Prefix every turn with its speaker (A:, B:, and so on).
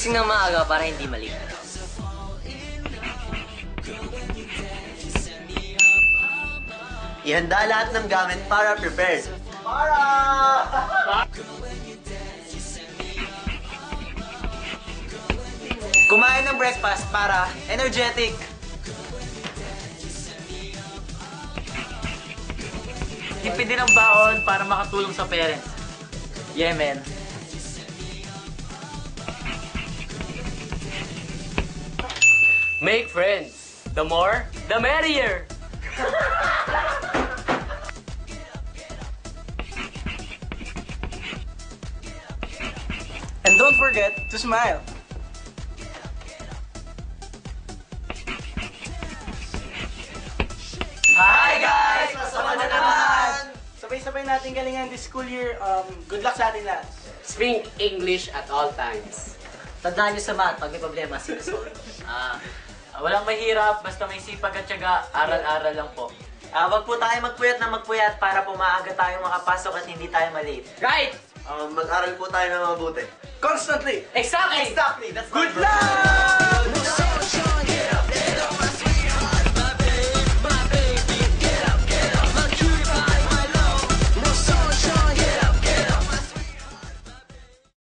A: Gising ng maaga para hindi mali.
B: Ihanda lahat ng gamit para prepared. Kumain ng breakfast para energetic.
C: Tipid din ang baon para makatulong sa parents. Yeah, man.
D: Make friends. The more, the merrier.
E: And don't forget to smile.
B: Hi guys! Masama na naman!
E: Sabay-sabay natin galingan this school year. Good luck sa atin lahat.
D: Speak English at all times.
A: Tandaan nyo sa math, pag may problema, sinasolve.
C: Walang mahirap, basta may sipag at tiyaga, aral-aral lang po.
B: Wag po tayo magpuyat na magpuyat para po maaga tayo makapasok at hindi tayo malate.
D: Right!
B: Mag-aral po tayo ng mabuti.
E: Constantly.
D: Exactly!
B: Exactly! That's
E: Good luck!